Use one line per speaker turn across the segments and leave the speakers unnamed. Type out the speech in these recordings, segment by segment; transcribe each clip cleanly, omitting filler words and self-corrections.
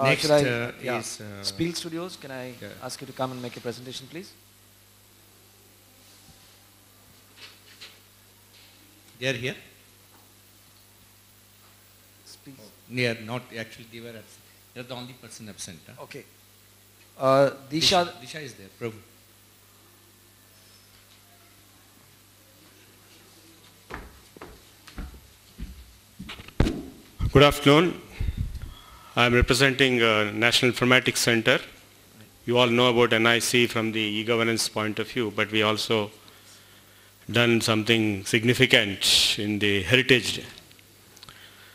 Next is
Spiel Studios. Can I ask you to come and make a presentation, please?
They are here?
Spiel.
They are not actually. They were absent. They are the only person absent. Huh?
Okay. Disha
is there. Prabhu.
Good afternoon. I am representing National Informatics Center. You all know about NIC from the e-governance point of view, but we also done something significant in the heritage.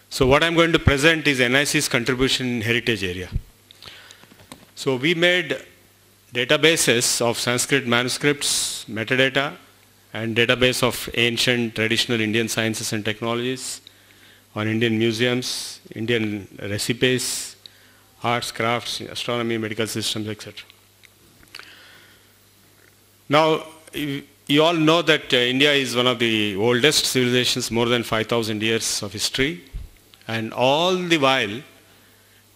So what I'm going to present is NIC's contribution in heritage area. So we made databases of Sanskrit manuscripts, metadata, and database of ancient traditional Indian sciences and technologies, on Indian museums, Indian recipes, arts, crafts, astronomy, medical systems, etc. Now, you all know that India is one of the oldest civilizations, more than 5,000 years of history, and all the while,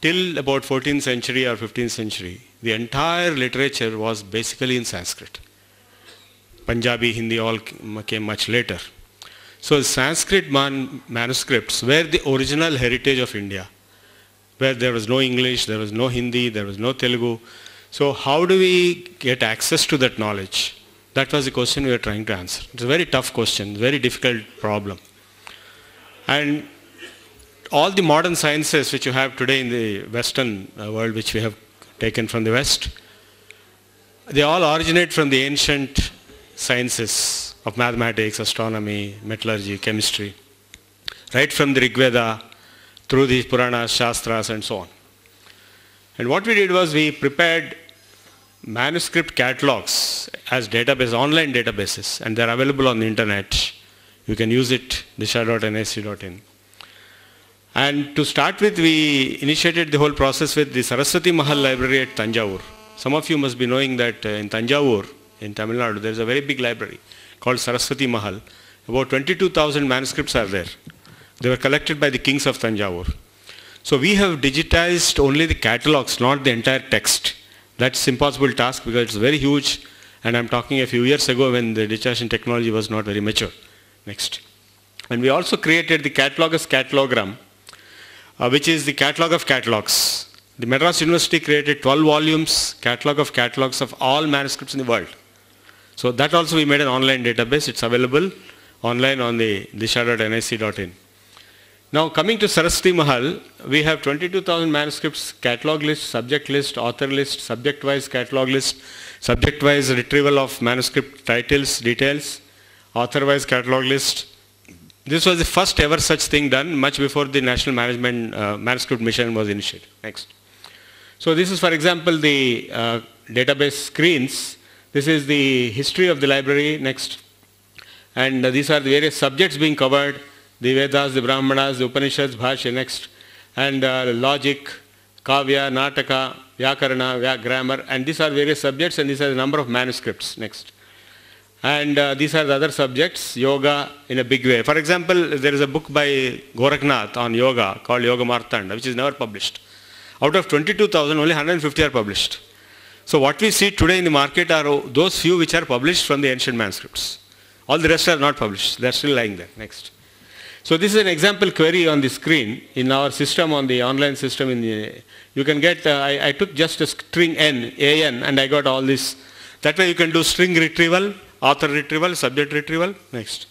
till about 14th century or 15th century, the entire literature was basically in Sanskrit. Punjabi, Hindi all came much later. So Sanskrit manuscripts were the original heritage of India, where there was no English, there was no Hindi, there was no Telugu. So how do we get access to that knowledge? That was the question we were trying to answer. It's a very tough question, very difficult problem. And all the modern sciences which you have today in the Western world, which we have taken from the West, they all originate from the ancient sciences of mathematics, astronomy, metallurgy, chemistry, right from the Rig Veda through the Puranas, Shastras and so on. And what we did was we prepared manuscript catalogs as database, online databases, and they're available on the internet. You can use it, disha.nic.in. And to start with, we initiated the whole process with the Saraswati Mahal library at Tanjavur. Some of you must be knowing that in Tanjavur, in Tamil Nadu, there is a very big library called Saraswati Mahal. About 22,000 manuscripts are there. They were collected by the kings of Tanjavur. So we have digitized only the catalogs, not the entire text. That's impossible task because it's very huge, and I'm talking a few years ago when the digitization technology was not very mature. Next. And we also created the catalogus catalogram, which is the catalog of catalogs. The Madras University created 12 volumes, catalog of catalogs of all manuscripts in the world. So that also we made an online database. It's available online on the disha.nic.in. Now coming to Saraswati Mahal, we have 22,000 manuscripts, catalog list, subject list, author list, subject-wise catalog list, subject-wise retrieval of manuscript titles, details, author-wise catalog list. This was the first ever such thing done, much before the National Manuscript Mission was initiated. Next. So this is, for example, the database screens. This is the history of the library. Next. And these are the various subjects being covered. The Vedas, the Brahmanas, the Upanishads, Bhashya. Next. And logic, Kavya, Nataka, Vyakarana, grammar. And these are various subjects, and these are the number of manuscripts. Next. And these are the other subjects, yoga in a big way. For example, there is a book by Gorakhnath on yoga called Yoga Martanda, which is never published. Out of 22,000, only 150 are published. So what we see today in the market are those few which are published from the ancient manuscripts. All the rest are not published. They are still lying there. Next. So this is an example query on the screen in our system, on the online system. You can get, I took just a string n, an, and I got all this. That way you can do string retrieval, author retrieval, subject retrieval. Next.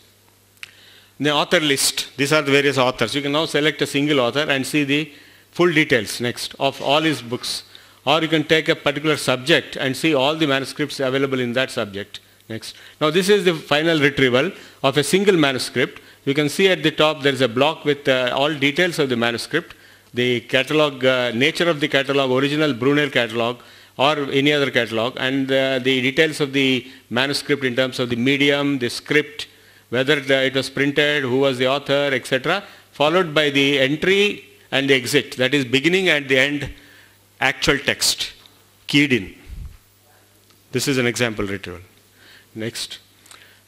The author list. These are the various authors. You can now select a single author and see the full details, next, of all his books. Or you can take a particular subject and see all the manuscripts available in that subject. Next. Now this is the final retrieval of a single manuscript. You can see at the top there is a block with all details of the manuscript, the catalog, nature of the catalog, original Brunel catalog or any other catalog, and the details of the manuscript in terms of the medium, the script, whether it was printed, who was the author, etc., followed by the entry and the exit, that is beginning and the end actual text keyed in. This is an example retrieval. Next.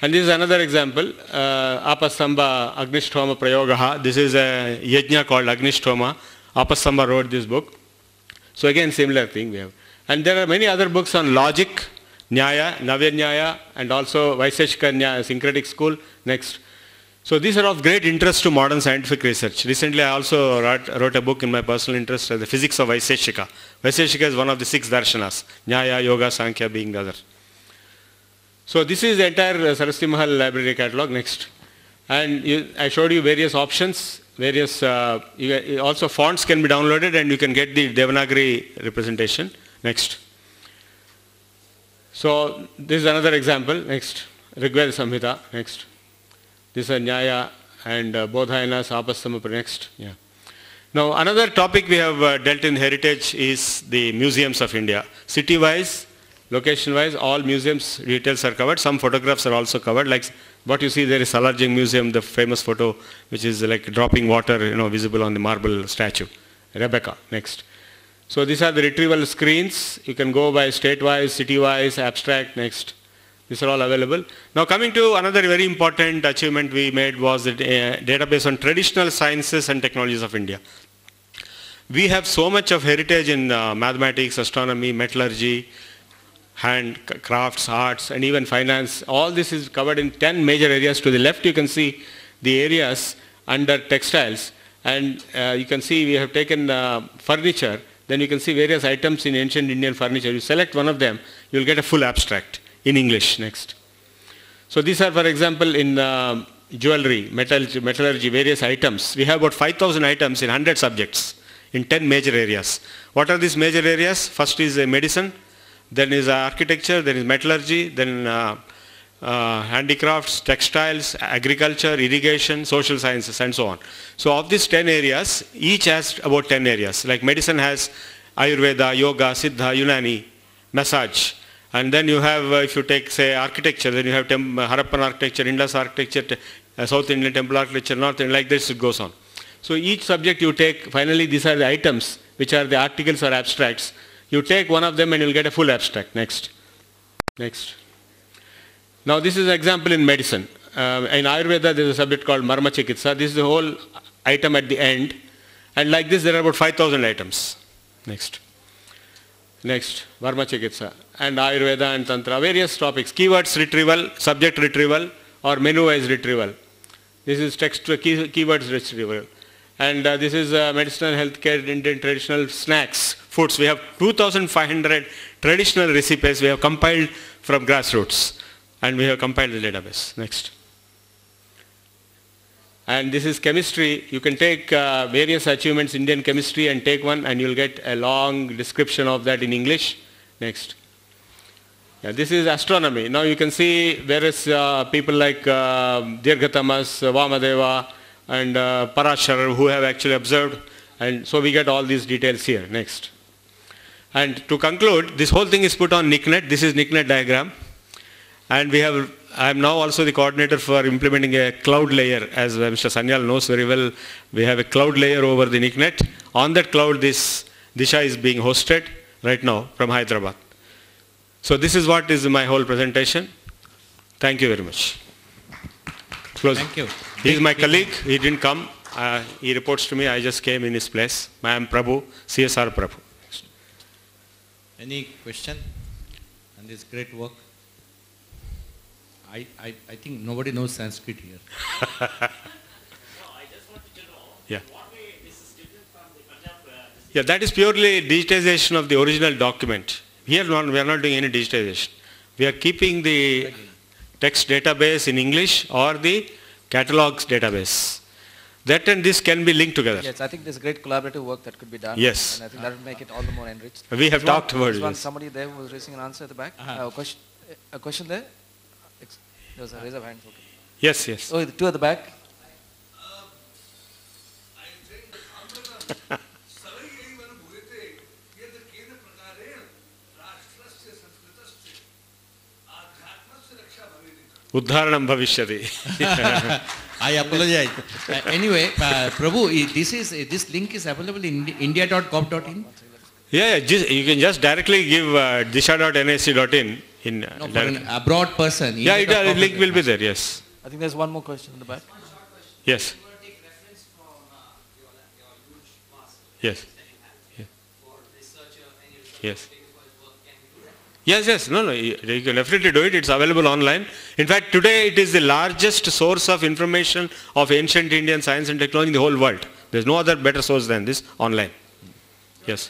And this is another example, Apastamba Agnishtoma Prayogaha. This is a yajna called Agnishtoma. Apastamba wrote this book. So again, similar thing we have. And there are many other books on logic, Nyaya, Navya Nyaya, and also Vaiseshika Nyaya, syncretic school. Next. So these are of great interest to modern scientific research. Recently I also wrote a book in my personal interest, The Physics of Vaiseshika. Vaiseshika is one of the 6 darshanas, Nyaya, Yoga, Sankhya being the other. So this is the entire Saraswati Mahal library catalog. Next. And I showed you various options, various, also fonts can be downloaded and you can get the Devanagari representation. Next. So this is another example. Next. Rigveda Samhita. Next. This is Nyaya and Bodhayana, Sapastamapa. Next. Yeah. Now another topic we have dealt in heritage is the museums of India. City-wise, location-wise, all museums details are covered. Some photographs are also covered. Like what you see there is Salarjung Museum, the famous photo which is like dropping water, visible on the marble statue. Rebecca. Next. So these are the retrieval screens. You can go by state-wise, city-wise, abstract. Next. These are all available. Now coming to another very important achievement we made was the database on traditional sciences and technologies of India. We have so much of heritage in mathematics, astronomy, metallurgy, handcrafts, arts, and even finance. All this is covered in 10 major areas. To the left you can see the areas under textiles, and you can see we have taken furniture. Then you can see various items in ancient Indian furniture. You select one of them, you will get a full abstract in English. Next. So these are, for example, in jewelry, metallurgy, various items. We have about 5,000 items in 100 subjects in 10 major areas. What are these major areas? First is medicine, then is architecture, then is metallurgy, then handicrafts, textiles, agriculture, irrigation, social sciences, and so on. So of these 10 areas, each has about 10 areas. Like medicine has Ayurveda, Yoga, Siddha, Unani, massage. And then you have, if you take, say, architecture, then you have Harappan architecture, Indus architecture, South Indian temple architecture, North Indian, like this it goes on. So each subject you take, finally these are the items, which are the articles or abstracts. You take one of them and you'll get a full abstract. Next. Next. Now this is an example in medicine. In Ayurveda there is a subject called Marma Chikitsa. This is the whole item at the end. And like this there are about 5,000 items. Next. Next. Marma Chikitsa. And Ayurveda and Tantra. Various topics. Keywords retrieval, subject retrieval, or menu-wise retrieval. This is text keywords retrieval. And this is medicinal, healthcare, Indian traditional snacks, foods. We have 2,500 traditional recipes we have compiled from grassroots. And we have compiled the database. Next. And this is chemistry. You can take various achievements, Indian chemistry, and take one and you'll get a long description of that in English. Next. Yeah, this is astronomy. Now you can see various people like Dirghatamas, Vamadeva, and Parashar who have actually observed. And so we get all these details here. Next. And to conclude, this whole thing is put on NICNet. This is NICNet diagram. And we have, I am now also the coordinator for implementing a cloud layer. As Mr. Sanyal knows very well, we have a cloud layer over the NICNet. On that cloud, this Disha is being hosted right now from Hyderabad. So this is what is my whole presentation. Thank you very much. Close.
Thank you.
He is my colleague. He didn't come. He reports to me. I just came in his place. I am Prabhu, CSR Prabhu.
Any question on this great work? I think nobody knows Sanskrit here.
No, I just wanted to know what way this is different from the Punjab. Yeah, that is purely digitization of the original document. Here we are not doing any digitization. We are keeping the text database in English or the catalogs database. That and this can be linked together.
Yes, I think there's great collaborative work that could be done.
Yes.
And I think that will make it all the more enriched.
We have talked about it.
Somebody there who was raising an answer at the back. A question there? There was a raise of hands. Okay.
Yes, yes.
Oh, the two at the back.
Uddharanam bhavishyati.
I apologize. Anyway, Prabhu, this link is available in india.gov.in?
Yeah, you can just directly give disha.nac.in.
No, for an abroad person.
Yeah, the link will be there, yes.
I think there's one more question in the back.
Yes. Yes. Yeah. Yes. Yes, no, you can definitely do it. It's available online. In fact, today it is the largest source of information of ancient Indian science and technology in the whole world. There's no other better source than this online. Yes.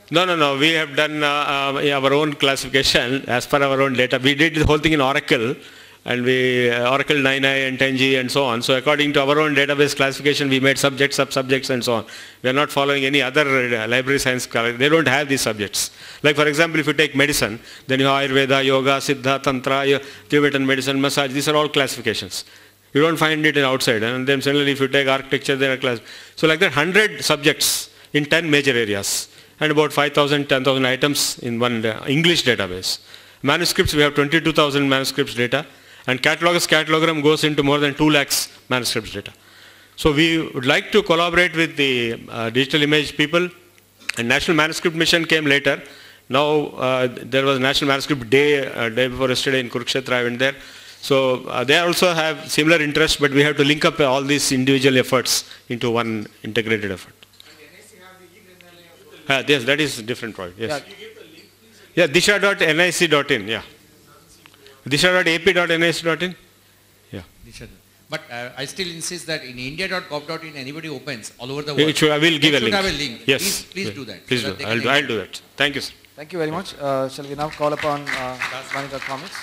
No. We have done our own classification as per our own data. We did the whole thing in Oracle, and Oracle 9i and 10G and so on. So according to our own database classification, we made subjects, sub-subjects and so on. We are not following any other library science. They don't have these subjects. Like for example, if you take medicine, then you have Ayurveda, Yoga, Siddha, Tantra, Tibetan medicine, massage. These are all classifications. You don't find it in outside. And then similarly, if you take architecture, there are class. So like that, 100 subjects in 10 major areas, and about 5,000, 10,000 items in one English database. Manuscripts, we have 22,000 manuscripts data. And catalogram goes into more than 2 lakhs manuscripts data. So we would like to collaborate with the digital image people. And National Manuscript Mission came later. Now there was National Manuscript Day, day before yesterday in Kurukshetra, I went there. So they also have similar interests, but we have to link up all these individual efforts into one integrated effort. Yes, that is a different project. Yes. Yeah, disha.nic.in. Yeah. disha.ap.nic.in. Yeah.
But I still insist that in india.gov.in anybody opens all over the world.
I will give a link.
Have a link.
Yes.
Please do that.
Please do. I'll do that. Thank you, sir.
Thank you very much. Shall we now call upon Vanika Comics?